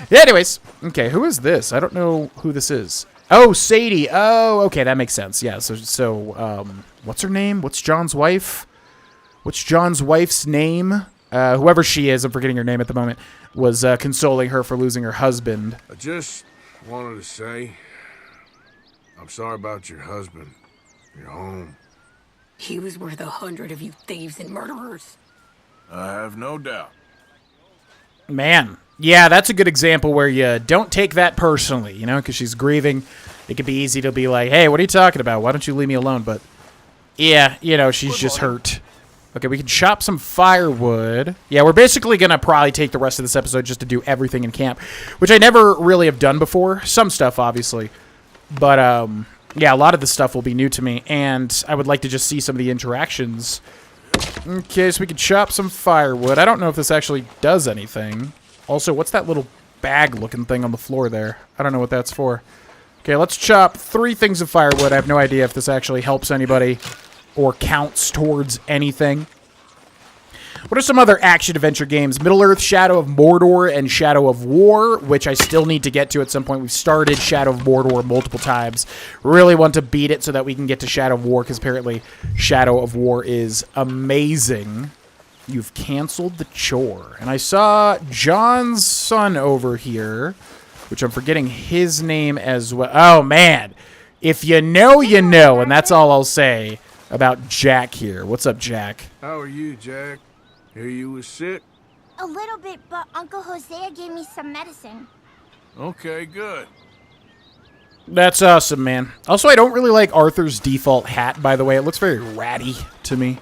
Yeah, anyways, okay, who is this? I don't know who this is. Oh, Sadie. Oh, okay, that makes sense. Yeah, so what's her name? What's John's wife? What's John's wife's name? Whoever she is, I'm forgetting her name at the moment, was consoling her for losing her husband. I just wanted to say, I'm sorry about your husband, your home. He was worth 100 of you thieves and murderers. I have no doubt. Man, yeah, that's a good example where you don't take that personally, you know, because she's grieving. It could be easy to be like, hey, what are you talking about? Why don't you leave me alone? But, yeah, you know, she's just hurt. Okay, we can chop some firewood. Yeah, we're basically going to probably take the rest of this episode just to do everything in camp, which I never really have done before. Some stuff, obviously. But, yeah, a lot of this stuff will be new to me, and I would like to just see some of the interactions. Okay, so we can chop some firewood. I don't know if this actually does anything. Also, what's that little bag-looking thing on the floor there? I don't know what that's for. Okay, let's chop 3 things of firewood. I have no idea if this actually helps anybody or counts towards anything. What are some other action-adventure games? Middle-earth, Shadow of Mordor, and Shadow of War, which I still need to get to at some point. We've started Shadow of Mordor multiple times. Really want to beat it so that we can get to Shadow of War, because apparently Shadow of War is amazing. You've canceled the chore. And I saw John's son over here, which I'm forgetting his name as well. Oh, man. If you know, you know, and that's all I'll say about Jack here. What's up, Jack? How are you, Jack? Hear you was sick? A little bit, but Uncle Hosea gave me some medicine. Okay, good. That's awesome, man. Also, I don't really like Arthur's default hat, by the way. It looks very ratty to me.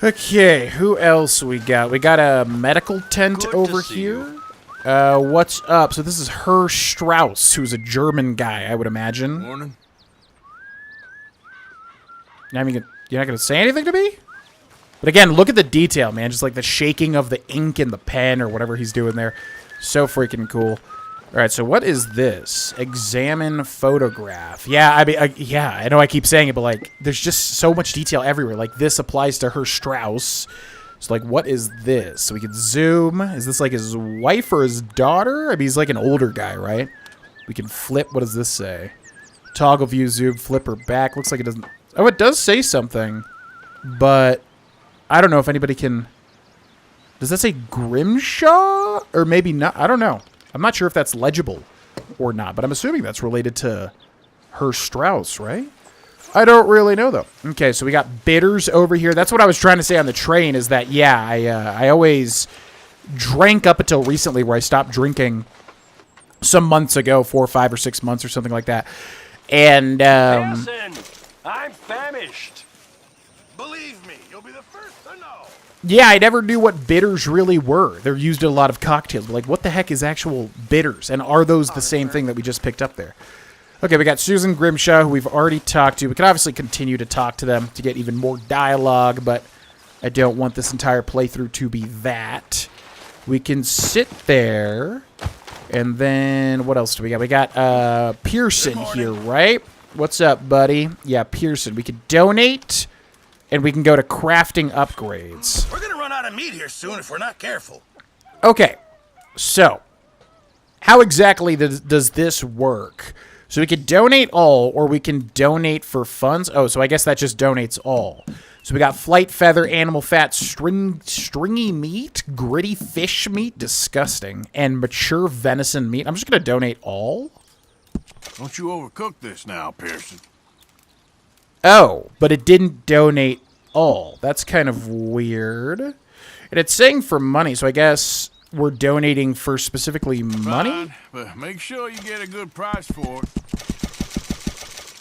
Okay, who else we got? We got a medical tent over here. What's up? So this is Herr Strauss, who's a German guy, I would imagine. Morning. You're not going to say anything to me? But again, look at the detail, man. Just like the shaking of the ink in the pen or whatever he's doing there. So freaking cool. All right, so what is this? Examine photograph. Yeah, I mean, yeah, I know I keep saying it, but like, there's just so much detail everywhere. Like, this applies to Herr Strauss. So, like, what is this? So we can zoom. Is this like his wife or his daughter? I mean, he's like an older guy, right? We can flip. What does this say? Toggle view, zoom, flip her back. Looks like it doesn't... Oh, it does say something, but I don't know if anybody can... Does that say Grimshaw? Or maybe not. I don't know. I'm not sure if that's legible or not, but I'm assuming that's related to Herr Strauss, right? I don't really know, though. Okay, so we got bitters over here. That's what I was trying to say on the train is that, yeah, I always drank up until recently where I stopped drinking some months ago, 4 or 5 or 6 months or something like that. And, Listen, I'm famished. Believe me, you'll be the first to know. yeah, I never knew what bitters really were. They're used in a lot of cocktails. But like, what the heck is actual bitters? And are those the same thing that we just picked up there? Okay, we got Susan Grimshaw, who we've already talked to. We can obviously continue to talk to them to get even more dialogue, but I don't want this entire playthrough to be that. We can sit there, and then what else do we got? We got Pearson here, right? What's up, buddy? Yeah, Pearson. We could donate, and we can go to crafting upgrades. We're gonna run out of meat here soon if we're not careful. Okay, so how exactly does this work? So we could donate all, or we can donate for funds. Oh, so I guess that just donates all. So we got flight feather, animal fat, stringy meat, gritty fish meat, disgusting, and mature venison meat. I'm just going to donate all. Don't you overcook this now, Pearson. Oh, but it didn't donate all. That's kind of weird. And it's saying for money, so I guess we're donating for specifically money? Fine, but make sure you get a good price for it.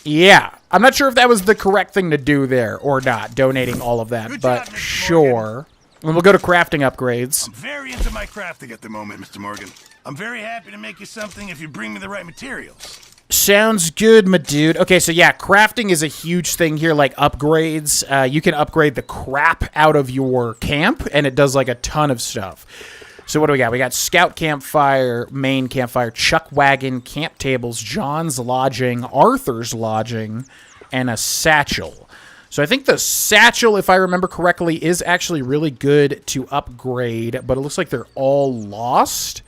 Yeah, I'm not sure if that was the correct thing to do there or not, donating all of that, but sure. And we'll go to crafting upgrades. I'm very into my crafting at the moment, Mr. Morgan. I'm very happy to make you something if you bring me the right materials. Sounds good, my dude. Okay, so yeah, crafting is a huge thing here, like upgrades. You can upgrade the crap out of your camp, and it does like a ton of stuff. So what do we got? We got scout campfire, main campfire, chuck wagon, camp tables, John's lodging, Arthur's lodging, and a satchel. So I think the satchel, if I remember correctly, is actually really good to upgrade, but it looks like they're all lost.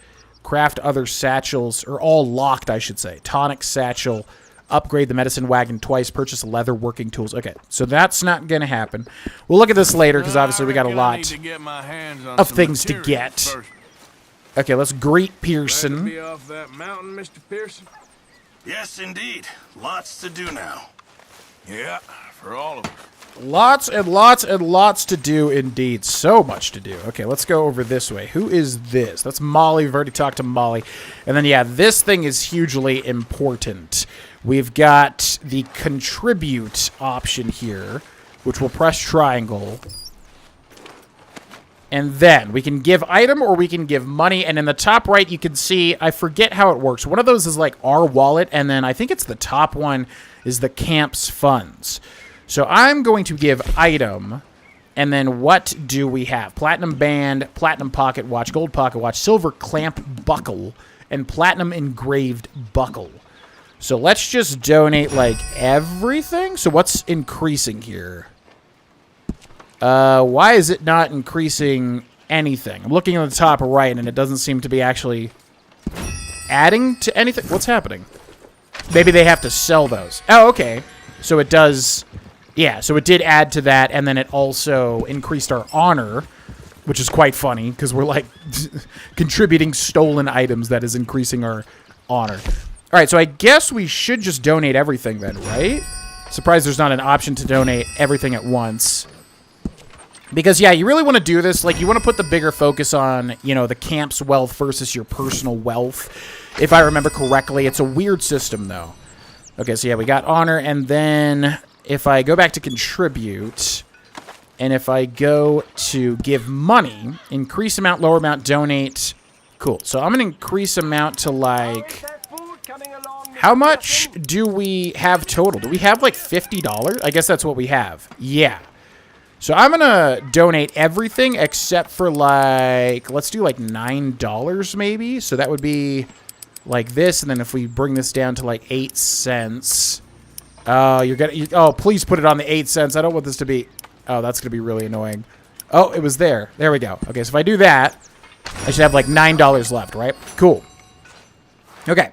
Craft other satchels, or all locked, I should say. Tonic satchel, upgrade the medicine wagon twice, purchase leather working tools. Okay, so that's not going to happen. We'll look at this later, because obviously we got a lot of things to get. First. Okay, let's greet Pearson. Glad to be off that mountain, Mr. Pearson? Yes, indeed. Lots to do now. Yeah, for all of us. Lots and lots and lots to do indeed. So much to do. Okay, let's go over this way. Who is this? That's Molly. We've already talked to Molly. And then, yeah, this thing is hugely important. We've got the contribute option here, which we'll press triangle. And then we can give item or we can give money. And in the top right, you can see, I forget how it works. One of those is like our wallet. And then I think it's the top one is the camp's funds. So I'm going to give item, and then what do we have? Platinum band, platinum pocket watch, gold pocket watch, silver clamp buckle, and platinum engraved buckle. So let's just donate, like, everything? So what's increasing here? Why is it not increasing anything? I'm looking at the top right, and it doesn't seem to be actually adding to anything. What's happening? Maybe they have to sell those. Oh, okay. So it does... Yeah, so it did add to that, and then it also increased our honor, which is quite funny, because we're, like, contributing stolen items that is increasing our honor. All right, so I guess we should just donate everything then, right? Surprised there's not an option to donate everything at once. Because, yeah, you really want to do this. Like, you want to put the bigger focus on, you know, the camp's wealth versus your personal wealth. If I remember correctly, it's a weird system, though. Okay, so, yeah, we got honor, and then... If I go back to contribute, and if I go to give money, increase amount, lower amount, donate. Cool. So I'm going to increase amount to like, how much do we have total? Do we have like $50? I guess that's what we have. Yeah. So I'm going to donate everything except for like, let's do like $9 maybe. So that would be like this. And then if we bring this down to like 8 cents... oh, please put it on the 8 cents. I don't want this to be... Oh, that's going to be really annoying. Oh, it was there. There we go. Okay, so if I do that, I should have like $9 left, right? Cool. Okay.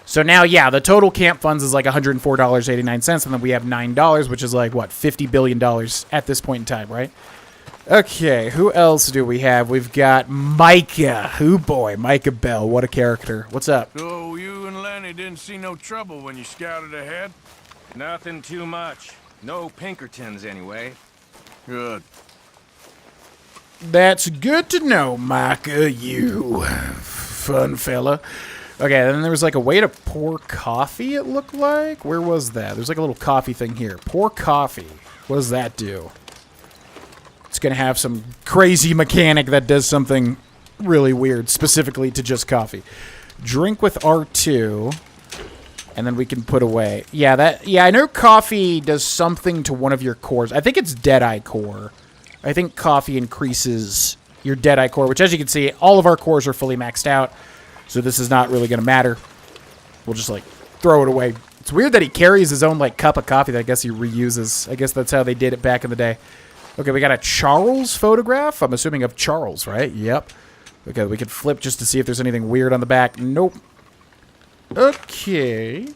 So now, yeah, the total camp funds is like $104.89, and then we have $9, which is like, what, $50 billion at this point in time, right? Okay, who else do we have? We've got Micah. Oh, boy, Micah Bell. What a character. What's up? So you and Lenny didn't see no trouble when you scouted ahead? Nothing too much. No Pinkertons, anyway. Good. That's good to know, Micah, you fun fella. Okay, then there was like a way to pour coffee, it looked like. Where was that? There's like a little coffee thing here. Pour coffee. What does that do? It's going to have some crazy mechanic that does something really weird, specifically to just coffee. Drink with R2. And then we can put away. Yeah, I know coffee does something to one of your cores. I think it's Deadeye core. I think coffee increases your Deadeye core, which as you can see, all of our cores are fully maxed out. So this is not really going to matter. We'll just, like, throw it away. It's weird that he carries his own, like, cup of coffee that I guess he reuses. I guess that's how they did it back in the day. Okay, we got a Charles photograph. I'm assuming of Charles, right? Yep. Okay, we can flip just to see if there's anything weird on the back. Nope. Okay.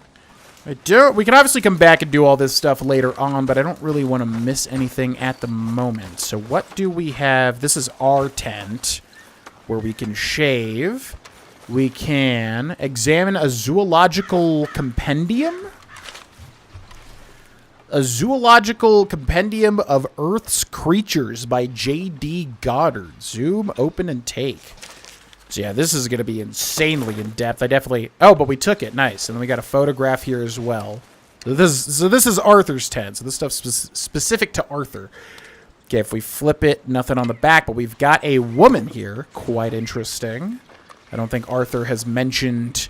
We can obviously come back and do all this stuff later on, but I don't really want to miss anything at the moment. So what do we have? This is our tent where we can shave. We can examine a zoological compendium. A zoological compendium of Earth's creatures by J.D. Goddard. Zoom, open, and take. So yeah, this is going to be insanely in-depth. I definitely... Oh, but we took it. Nice. And then we got a photograph here as well. So this is Arthur's tent. So this stuff's specific to Arthur. Okay, if we flip it, nothing on the back. But we've got a woman here. Quite interesting. I don't think Arthur has mentioned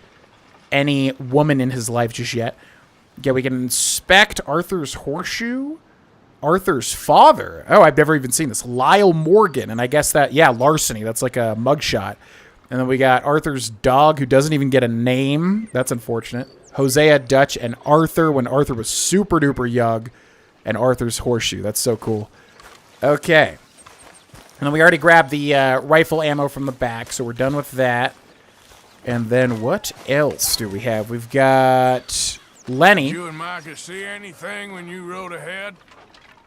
any woman in his life just yet. Yeah, we can inspect Arthur's horseshoe. Arthur's father. Oh, I've never even seen this. Lyle Morgan. And I guess that, yeah, larceny. That's like a mugshot. And then we got Arthur's dog, who doesn't even get a name. That's unfortunate. Hosea, Dutch, and Arthur when Arthur was super duper young. And Arthur's horseshoe. That's so cool. Okay. And then we already grabbed the rifle ammo from the back, so we're done with that. And then what else do we have? We've got Lenny. Did you and Micah see anything when you rode ahead?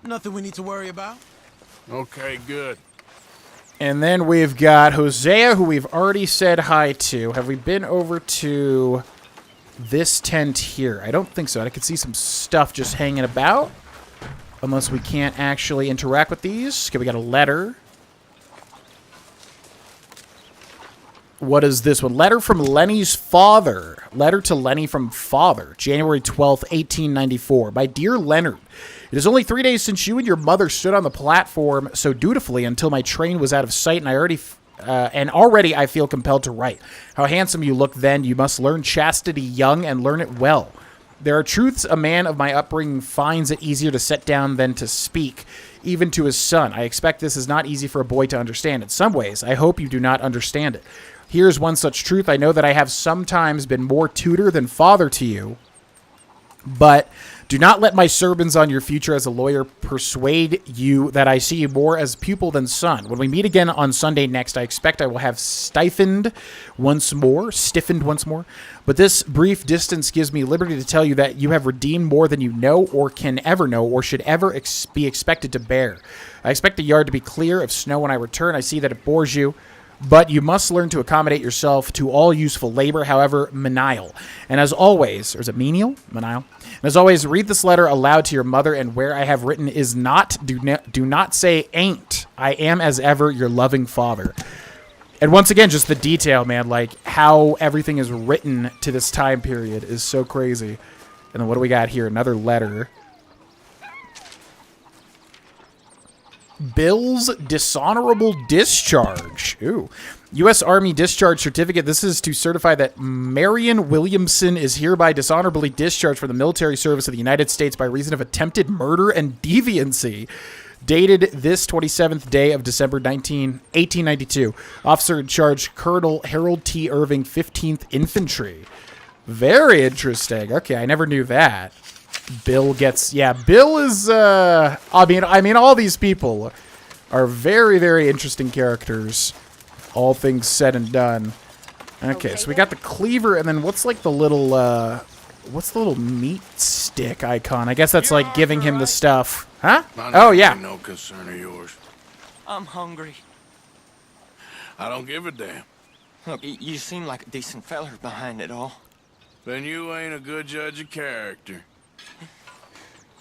Nothing we need to worry about. Okay, good. And then we've got Hosea, who we've already said hi to. Have we been over to this tent here? I don't think so. I could see some stuff just hanging about. Unless we can't actually interact with these. Okay, we got a letter. What is this one? Letter from Lenny's father. Letter to Lenny from father. January 12th, 1894. My dear Leonard, it is only 3 days since you and your mother stood on the platform so dutifully until my train was out of sight, and already I feel compelled to write. How handsome you looked then. You must learn chastity young and learn it well. There are truths a man of my upbringing finds it easier to set down than to speak, even to his son. I expect this is not easy for a boy to understand. In some ways, I hope you do not understand it. Here's one such truth. I know that I have sometimes been more tutor than father to you, but do not let my sermons on your future as a lawyer persuade you that I see you more as pupil than son. When we meet again on Sunday next, I expect I will have stiffened once more, but this brief distance gives me liberty to tell you that you have redeemed more than you know or can ever know or should ever be expected to bear. I expect the yard to be clear of snow when I return. I see that it bores you, but you must learn to accommodate yourself to all useful labor, however menial. And as always, or is it menial? Menial. And as always, read this letter aloud to your mother, and where I have written is not, do not say ain't. I am as ever your loving father. And once again, just the detail, man, like how everything is written to this time period is so crazy. And then what do we got here? Another letter. Bill's dishonorable discharge. Ooh. U.S. Army discharge certificate. This is to certify that Marion Williamson is hereby dishonorably discharged from the military service of the United States by reason of attempted murder and deviancy. Dated this 27th day of December 1892. Officer in charge, Colonel Harold T. Irving, 15th Infantry. Very interesting. Okay, I never knew that. Bill gets, yeah, Bill is, I mean, all these people are very, very interesting characters, all things said and done. Okay, so we got the cleaver, and then what's like the little, what's the little meat stick icon? I guess that's like giving him the stuff. Huh? Oh, yeah. No concern of yours. I'm hungry. I don't give a damn. Look, you seem like a decent feller behind it all. Then you ain't a good judge of character.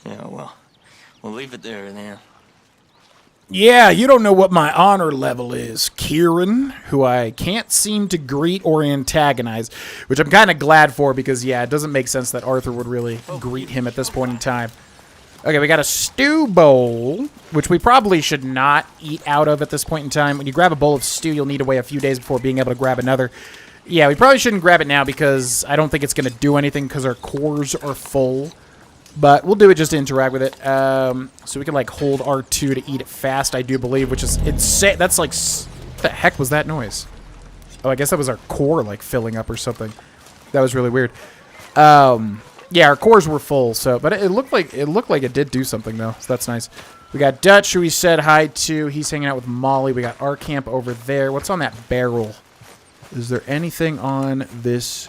Yeah, well, we'll leave it there then. Yeah, you don't know what my honor level is, Kieran, who I can't seem to greet or antagonize, which I'm kind of glad for because, yeah, it doesn't make sense that Arthur would really greet him at this point in time. Okay, we got a stew bowl, which we probably should not eat out of at this point in time. When you grab a bowl of stew, you'll need to wait a few days before being able to grab another. Yeah, we probably shouldn't grab it now because I don't think it's going to do anything because our cores are full. But we'll do it just to interact with it. So we can, like, hold R2 to eat it fast, I do believe, which is insane. That's, like, what the heck was that noise? Oh, I guess that was our core, like, filling up or something. That was really weird. Yeah, our cores were full, so, but it looked like it did do something, though, so that's nice. We got Dutch, who we said hi to. He's hanging out with Molly. We got our camp over there. What's on that barrel? Is there anything on this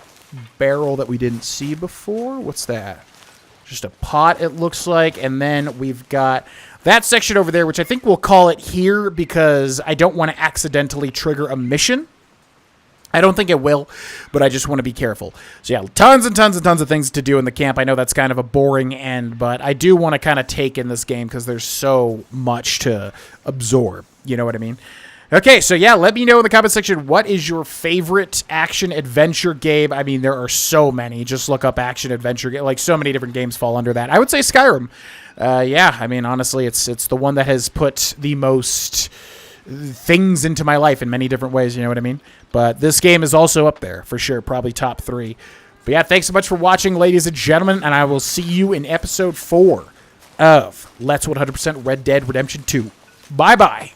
barrel that we didn't see before? What's that? Just a pot, it looks like. And then we've got that section over there, which I think we'll call it here because I don't want to accidentally trigger a mission. I don't think it will, but I just want to be careful. So yeah, tons and tons and tons of things to do in the camp. I know that's kind of a boring end, but I do want to kind of take in this game because there's so much to absorb. You know what I mean? Okay, so yeah, let me know in the comment section, what is your favorite action-adventure game? I mean, there are so many. Just look up action-adventure game. Like, so many different games fall under that. I would say Skyrim. Yeah, I mean, honestly, it's the one that has put the most things into my life in many different ways, you know what I mean? But this game is also up there, for sure, probably top 3. But yeah, thanks so much for watching, ladies and gentlemen, and I will see you in episode 4 of Let's 100% Red Dead Redemption 2. Bye-bye.